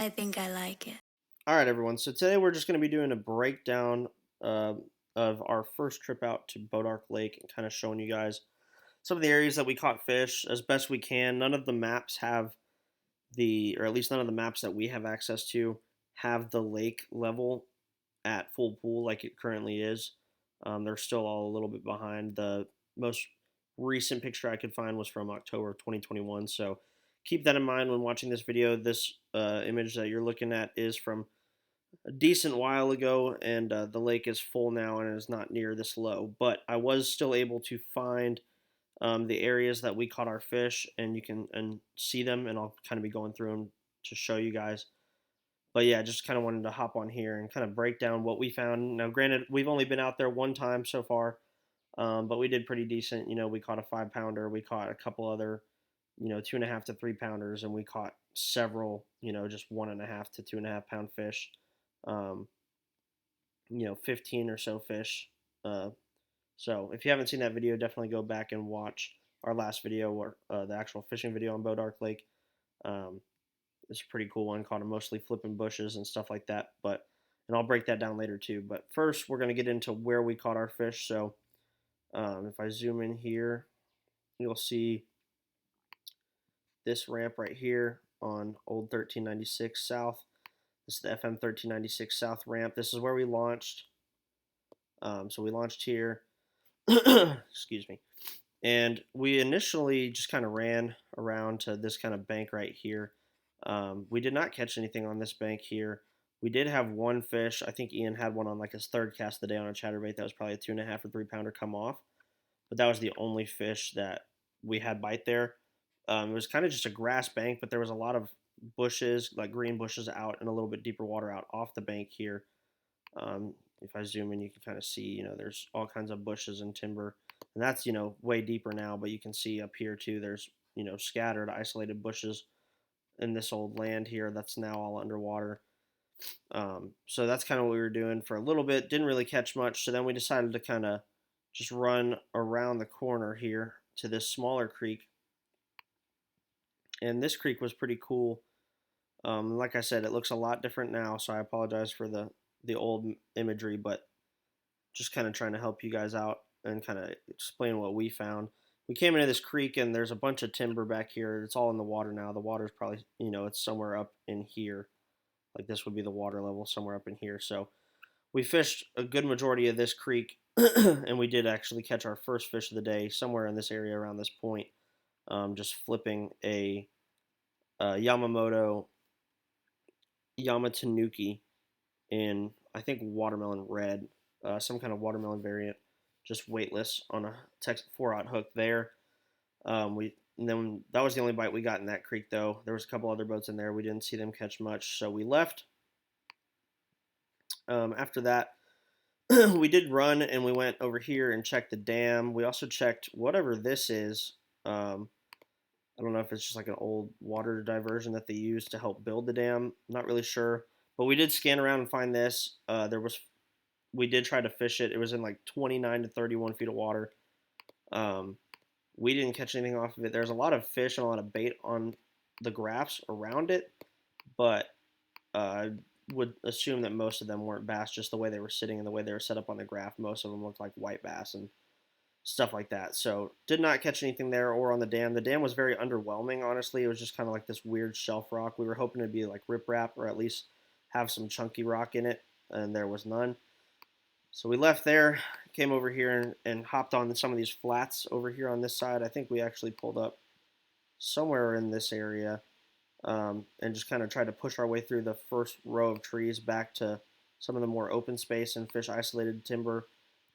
I think I like it. All right, everyone. So today we're just going to be doing a breakdown uh, of our first trip out to Bois D'Arc Lake and kind of showing you guys some of the areas that we caught fish as best we can. None of the maps have or at least none of the maps that we have access to have the lake level at full pool like it currently is. They're still all a little bit behind. The most recent picture I could find was from October of 2021. So keep that in mind when watching this video. This image that you're looking at is from a decent while ago, and the lake is full now and is not near this low. But I was still able to find the areas that we caught our fish, and you can see them, and I'll kind of be going through them to show you guys. But yeah, just kind of wanted to hop on here and kind of break down what we found. Now, granted, we've only been out there one time so far, but we did pretty decent. We caught a 5 pounder, we caught a couple other, 2.5 to 3 pounders, and we caught several, just 1.5 to 2.5 pound fish. Um, 15 or so fish. So if you haven't seen that video, definitely go back and watch our last video, or the actual fishing video on Bois D'Arc Lake. Um, it's a pretty cool one, caught them mostly flipping bushes and stuff like that. And I'll break that down later too. But first, we're going to get into where we caught our fish. So if I zoom in here, you'll see this ramp right here on Old 1396 South. This is the FM 1396 South ramp. This is where we launched. So we launched here. Excuse me. And we initially just kind of ran around to this kind of bank right here. We did not catch anything on this bank here. We did have one fish. I think Ian had one on like his third cast of the day on a chatterbait. That was probably a 2.5 or 3 pounder come off. But that was the only fish that we had bite there. It was kind of just a grass bank, but there was a lot of bushes, like green bushes out, and a little bit deeper water out off the bank here. If I zoom in, you can kind of see, there's all kinds of bushes and timber. And that's, way deeper now, but you can see up here too, there's, scattered, isolated bushes in this old land here that's now all underwater. So that's kind of what we were doing for a little bit. Didn't really catch much. So then we decided to kind of just run around the corner here to this smaller creek. And this creek was pretty cool. Like I said, it looks a lot different now, so I apologize for the old imagery, but just kind of trying to help you guys out and kind of explain what we found. We came into this creek, and there's a bunch of timber back here. It's all in the water now. The water's probably, it's somewhere up in here. Like this would be the water level somewhere up in here. So we fished a good majority of this creek, and we did actually catch our first fish of the day somewhere in this area around this point. Just flipping a Yamamoto Yamatanuki in, I think, watermelon red, some kind of watermelon variant, just weightless on a Texas 4/0 hook there. And then that was the only bite we got in that creek, though. There was a couple other boats in there. We didn't see them catch much, so we left. After that, we did run, and we went over here and checked the dam. We also checked whatever this is. I don't know if it's just like an old water diversion that they use to help build the dam. I'm not really sure. But we did scan around and find this. We did try to fish it. It was in like 29 to 31 feet of water. We didn't catch anything off of it. There's a lot of fish and a lot of bait on the graphs around it, but I would assume that most of them weren't bass, just the way they were sitting and the way they were set up on the graph. Most of them looked like white bass and stuff like that. So did not catch anything there or on the dam. The dam was very underwhelming, honestly. It was just kind of like this weird shelf rock. We were hoping to be like riprap or at least have some chunky rock in it, and there was none. So we left there, came over here and hopped on some of these flats over here on this side. I think we actually pulled up somewhere in this area, and just kind of tried to push our way through the first row of trees back to some of the more open space and fish isolated timber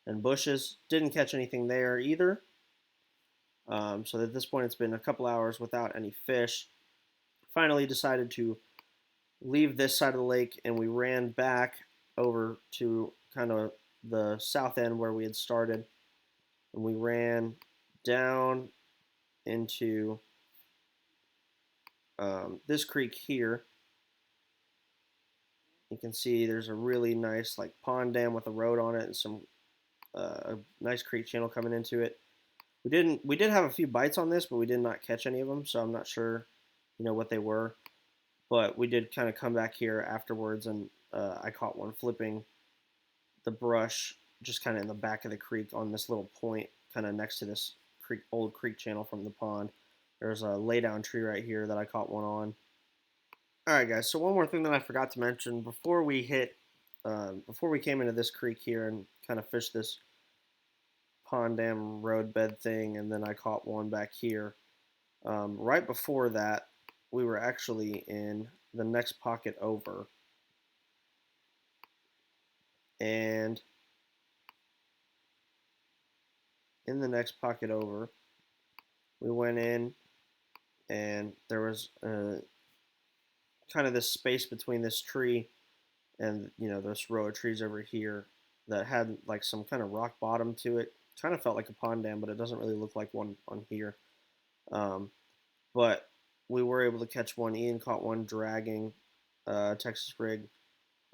and bushes. Didn't catch anything there either. So at this point, it's been a couple hours without any fish. Finally decided to leave this side of the lake, and we ran back over to kind of the south end where we had started. And we ran down into this creek here. You can see there's a really nice like pond dam with a road on it and some a nice creek channel coming into it. We did have a few bites on this, but we did not catch any of them, so I'm not sure, what they were. but we did kind of come back here afterwards, and I caught one flipping the brush just kind of in the back of the creek on this little point, kind of next to this old creek channel from the pond. There's a laydown tree right here that I caught one on. All right, guys. So one more thing that I forgot to mention before we came into this creek here and kind of fished this pond dam road bed thing, and then I caught one back here. Right before that, we were actually in the next pocket over, and in the next pocket over, we went in, and there was kind of this space between this tree and this row of trees over here that had like some kind of rock bottom to it. Kind of felt like a pond dam, but it doesn't really look like one on here. But we were able to catch one. Ian caught one dragging Texas rig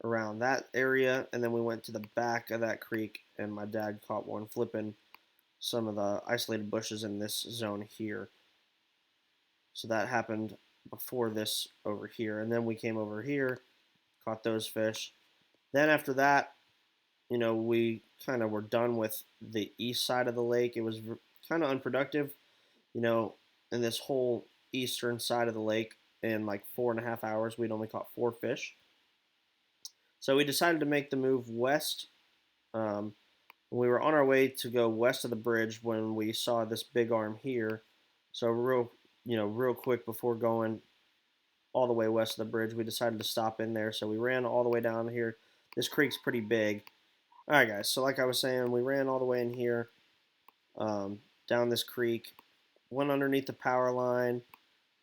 around that area, and then we went to the back of that creek, and my dad caught one flipping some of the isolated bushes in this zone here. So that happened before this over here, and then we came over here, caught those fish. Then after that, we kind of were done with the east side of the lake. It was kind of unproductive, in this whole eastern side of the lake. In like 4.5 hours, we'd only caught 4 fish. So we decided to make the move west. We were on our way to go west of the bridge when we saw this big arm here. So real quick before going all the way west of the bridge, we decided to stop in there. So we ran all the way down here. This creek's pretty big. All right, guys. So like I was saying, we ran all the way in here, down this creek, went underneath the power line,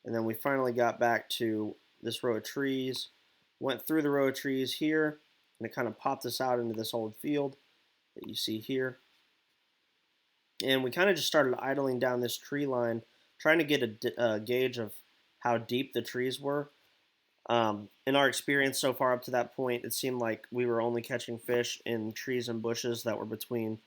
and then we finally got back to this row of trees. Went through the row of trees here, and it kind of popped us out into this old field that you see here. And we kind of just started idling down this tree line, trying to get a gauge of how deep the trees were. In our experience so far up to that point, it seemed like we were only catching fish in trees and bushes that were between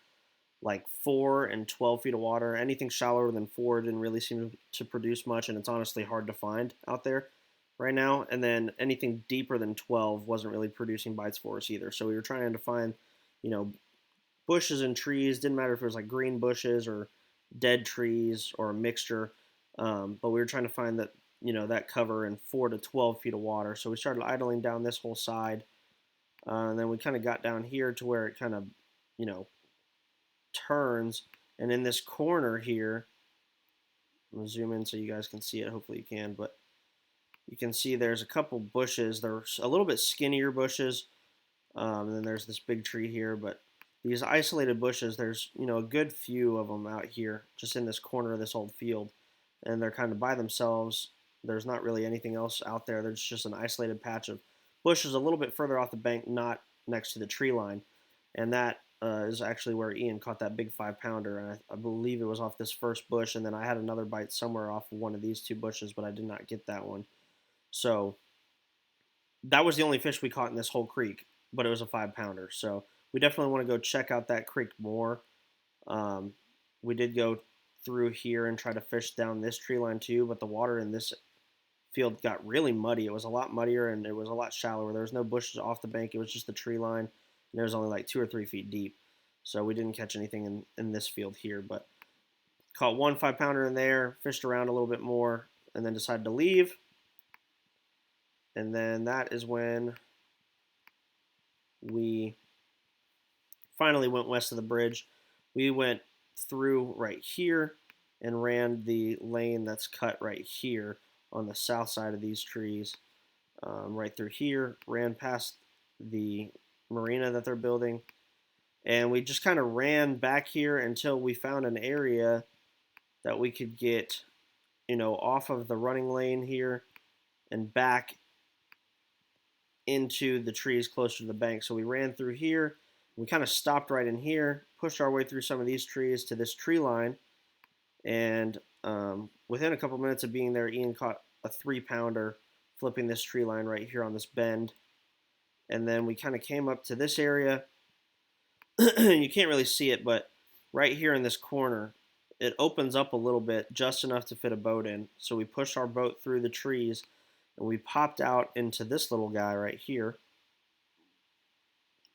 like 4 and 12 feet of water. Anything shallower than 4 didn't really seem to produce much, and it's honestly hard to find out there right now. And then anything deeper than 12 wasn't really producing bites for us either. So we were trying to find, bushes and trees. Didn't matter if it was like green bushes or dead trees or a mixture. But we were trying to find that cover in 4 to 12 feet of water. So we started idling down this whole side. And then we kind of got down here to where it kind of, turns. And in this corner here, I'm going to zoom in so you guys can see it. Hopefully you can. But you can see there's a couple bushes. They're a little bit skinnier bushes. And then there's this big tree here. But these isolated bushes, there's, a good few of them out here just in this corner of this old field. And they're kind of by themselves. There's not really anything else out there. There's just an isolated patch of bushes a little bit further off the bank, not next to the tree line. And that is actually where Ian caught that big 5-pounder. And I believe it was off this first bush. And then I had another bite somewhere off of one of these 2 bushes, but I did not get that one. So that was the only fish we caught in this whole creek, but it was a 5-pounder. So we definitely want to go check out that creek more. We did go through here and try to fish down this tree line too, but the water in this field got really muddy. It was a lot muddier and it was a lot shallower. There was no bushes off the bank. It was just the tree line, and it was only like 2 or 3 feet deep. So we didn't catch anything in this field here, but caught one 5-pounder in there, fished around a little bit more, and then decided to leave. And then that is when we finally went west of the bridge. We went through right here and ran the lane that's cut right here on the south side of these trees, right through here, ran past the marina that they're building, and we just kind of ran back here until we found an area that we could get, off of the running lane here and back into the trees closer to the bank. So we ran through here. We kind of stopped right in here, pushed our way through some of these trees to this tree line, and within a couple minutes of being there, Ian caught a 3-pounder flipping this tree line right here on this bend. And then we kind of came up to this area. You can't really see it, but right here in this corner, it opens up a little bit, just enough to fit a boat in. So we pushed our boat through the trees, and we popped out into this little guy right here.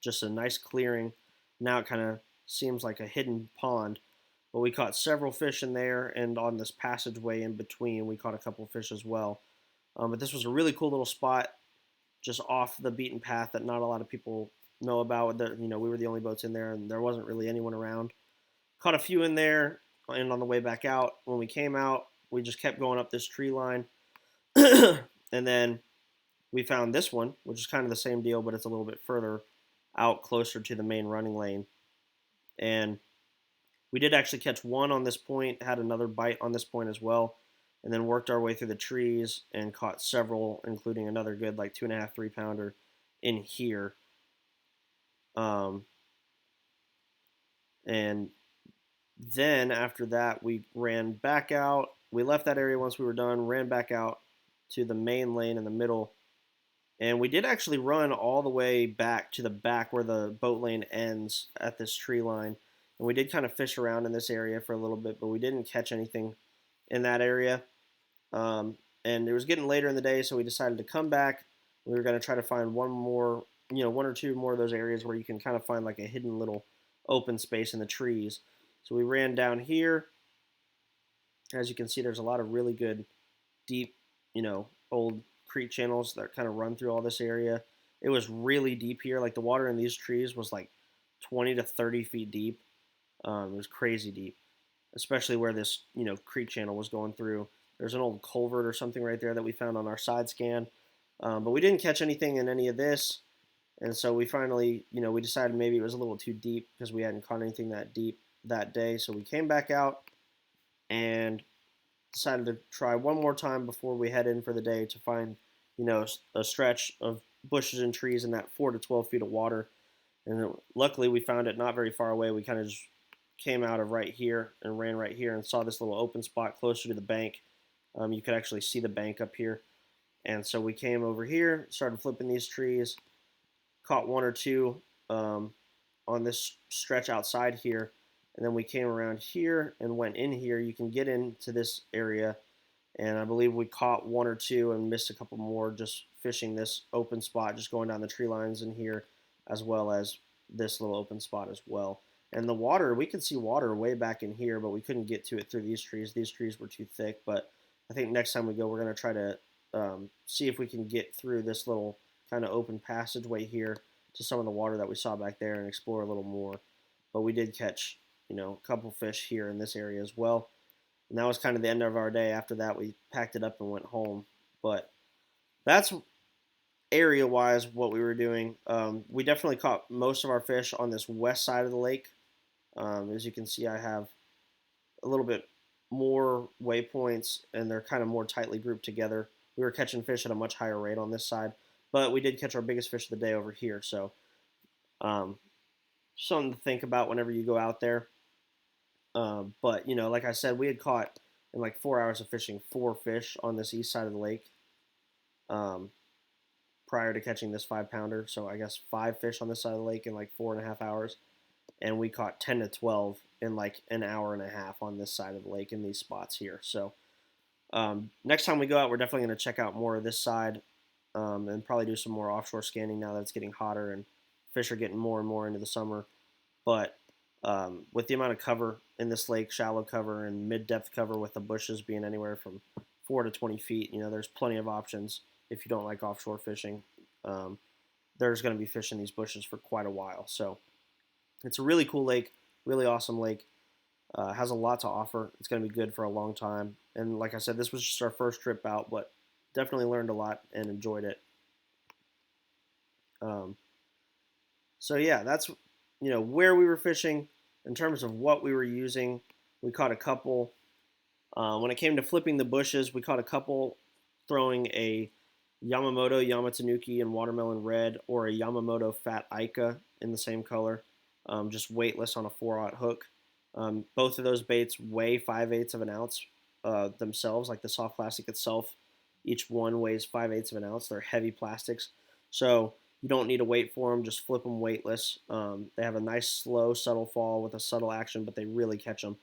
Just a nice clearing. Now it kind of seems like a hidden pond, but we caught several fish in there, and on this passageway in between, we caught a couple fish as well. But this was a really cool little spot, just off the beaten path that not a lot of people know about. We were the only boats in there, and there wasn't really anyone around. Caught a few in there, and on the way back out, when we came out, we just kept going up this tree line, and then we found this one, which is kind of the same deal, but it's a little bit further out, closer to the main running lane. And we did actually catch one on this point, had another bite on this point as well, and then worked our way through the trees and caught several, including another good like 2.5, 3 pounder in here. And then after that, we ran back out. We left that area once we were done, ran back out to the main lane in the middle. And we did actually run all the way back to the back where the boat lane ends at this tree line. And we did kind of fish around in this area for a little bit, but we didn't catch anything in that area. And it was getting later in the day, so we decided to come back. We were going to try to find one or two more of those areas where you can kind of find like a hidden little open space in the trees. So we ran down here. As you can see, there's a lot of really good, deep, old creek channels that kind of run through all this area. It was really deep here. Like the water in these trees was like 20 to 30 feet deep. It was crazy deep, especially where this, creek channel was going through. There's an old culvert or something right there that we found on our side scan. But we didn't catch anything in any of this. And so we finally, we decided maybe it was a little too deep because we hadn't caught anything that deep that day. So we came back out and decided to try one more time before we head in for the day to find, a stretch of bushes and trees in that 4 to 12 feet of water. And luckily we found it not very far away. We kind of just came out of right here and ran right here and saw this little open spot closer to the bank. You could actually see the bank up here. And so we came over here, started flipping these trees, caught one or two on this stretch outside here. And then we came around here and went in here. You can get into this area, and I believe we caught one or two and missed a couple more just fishing this open spot, just going down the tree lines in here, as well as this little open spot as well. And the water, we could see water way back in here, but we couldn't get to it through these trees. These trees were too thick, but I think next time we go, we're going to try to see if we can get through this little kind of open passageway here to some of the water that we saw back there and explore a little more. But we did catch, a couple fish here in this area as well. And that was kind of the end of our day. After that, we packed it up and went home. But that's area-wise what we were doing. We definitely caught most of our fish on this west side of the lake. As you can see, I have a little bit more waypoints, and they're kind of more tightly grouped together. We were catching fish at a much higher rate on this side, but we did catch our biggest fish of the day over here. So something to think about whenever you go out there. But, like I said, we had caught in like 4 hours of fishing 4 fish on this east side of the lake prior to catching this 5-pounder. So I guess 5 fish on this side of the lake in like 4.5 hours. And we caught 10 to 12 in like an hour and a half on this side of the lake in these spots here. So next time we go out, we're definitely going to check out more of this side and probably do some more offshore scanning now that it's getting hotter and fish are getting more and more into the summer. But with the amount of cover in this lake, shallow cover and mid-depth cover with the bushes being anywhere from 4 to 20 feet, there's plenty of options if you don't like offshore fishing. There's going to be fish in these bushes for quite a while. So it's a really cool lake, really awesome lake. Has a lot to offer. It's going to be good for a long time. And like I said, this was just our first trip out, but definitely learned a lot and enjoyed it. So yeah, that's where we were fishing. In terms of what we were using, we caught a couple. When it came to flipping the bushes, we caught a couple throwing a Yamamoto Yamatanuki in watermelon red or a Yamamoto Fat Ica in the same color, just weightless on a 4/0 hook. Both of those baits weigh 5/8 of an ounce themselves, like the soft plastic itself. Each one weighs 5/8 of an ounce. They're heavy plastics, so you don't need to wait for them. Just flip them weightless. They have a nice, slow, subtle fall with a subtle action, but they really catch them.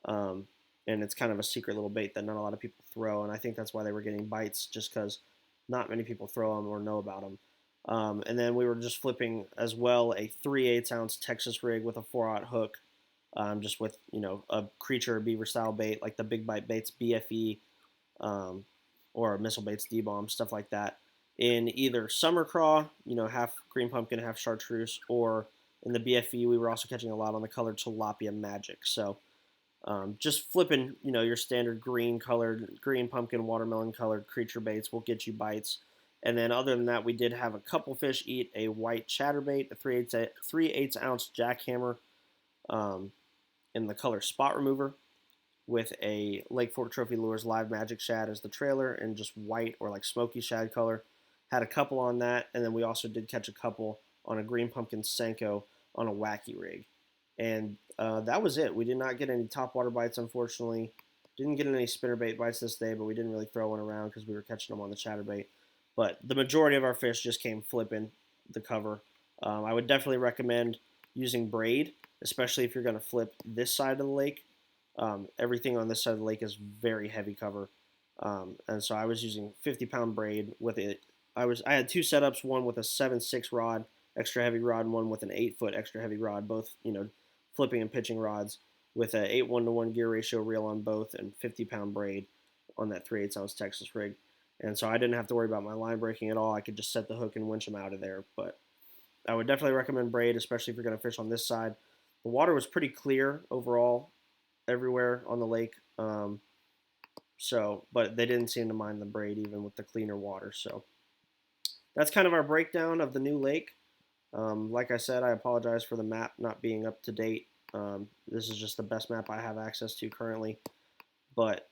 And it's kind of a secret little bait that not a lot of people throw, and I think that's why they were getting bites, just because not many people throw them or know about them. And then we were just flipping as well a 3/8 ounce Texas rig with a 4/0 hook, just with, you know, a creature or beaver style bait like the Big Bite Baits BFE, or Missile Baits D-Bomb, stuff like that, in either summer craw, you know, half green pumpkin, half chartreuse, or in the BFE we were also catching a lot on the colored tilapia magic. So just flipping, you know, your standard green pumpkin, watermelon colored creature baits will get you bites. And then other than that, we did have a couple fish eat a white chatterbait, a 3/8 ounce jackhammer, in the color Spot Remover, with a Lake Fork Trophy Lures Live Magic Shad as the trailer, and just white or like smoky shad color. Had a couple on that, and then we also did catch a couple on a green pumpkin Senko on a Wacky Rig. And that was it. We did not get any topwater bites, unfortunately. Didn't get any spinnerbait bites this day, but we didn't really throw one around because we were catching them on the chatterbait. But the majority of our fish just came flipping the cover. I would definitely recommend using braid, especially if you're going to flip this side of the lake. Everything on this side of the lake is very heavy cover. And so I was using 50-pound braid with it. I had two setups, one with a 7/6 rod, extra heavy rod, and one with an 8-foot extra heavy rod, both, you know, flipping and pitching rods, with a 8:1 gear ratio reel on both, and 50-pound braid on that 3/8 ounce Texas rig. And so I didn't have to worry about my line breaking at all. I could just set the hook and winch them out of there. But I would definitely recommend braid, especially if you're going to fish on this side. The water was pretty clear overall everywhere on the lake. But they didn't seem to mind the braid even with the cleaner water. So that's kind of our breakdown of the new lake. Like I said, I apologize for the map not being up to date. This is just the best map I have access to currently. But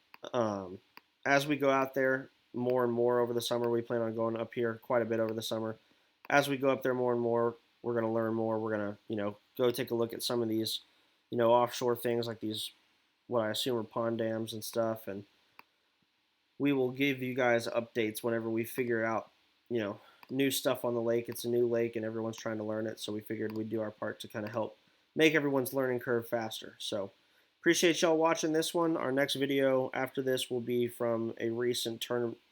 as we go out there more and more over the summer, we plan on going up here quite a bit over the summer. As we go up there more and more, we're going to learn more. We're going to, you know, go take a look at some of these, you know, offshore things like these, what I assume are pond dams and stuff. And we will give you guys updates whenever we figure out, you know, new stuff on the lake. It's a new lake and everyone's trying to learn it. So we figured we'd do our part to kind of help make everyone's learning curve faster. So appreciate y'all watching this one. Our next video after this will be from a recent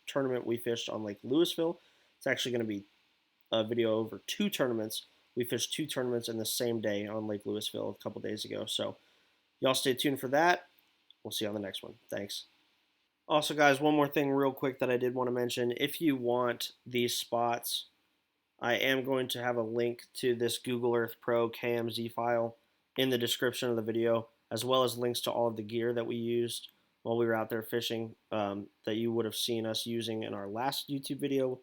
tournament we fished on Lake Lewisville. It's actually going to be a video over 2 tournaments. We fished 2 tournaments in the same day on Lake Lewisville a couple days ago. So y'all stay tuned for that. We'll see you on the next one. Thanks. Also, guys, one more thing real quick that I did want to mention. If you want these spots, I am going to have a link to this Google Earth Pro KMZ file in the description of the video, as well as links to all of the gear that we used while we were out there fishing, that you would have seen us using in our last YouTube video,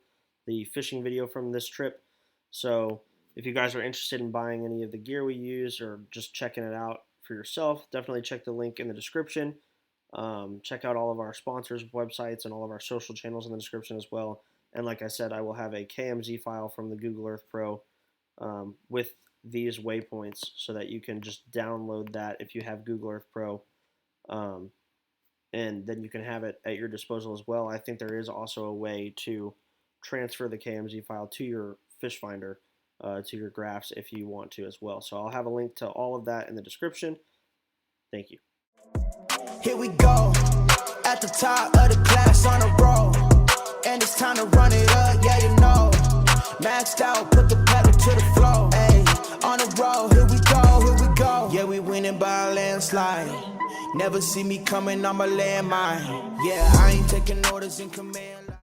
the fishing video from this trip. So if you guys are interested in buying any of the gear we use or just checking it out for yourself, definitely check the link in the description. Check out all of our sponsors' websites and all of our social channels in the description as well. And like I said, I will have a KMZ file from the Google Earth Pro with these waypoints so that you can just download that if you have Google Earth Pro. And then you can have it at your disposal as well. I think there is also a way to transfer the KMZ file to your fish finder, to your graphs if you want to as well. So I'll have a link to all of that in the description. Thank you. Here we go, at the top of the class on a roll, and it's time to run it up, yeah, you know. Maxed out, put the pedal to the floor, ayy, on the road, here we go, yeah, we winning by a landslide. Never see me coming, I'm a landmine, yeah, I ain't taking orders in command.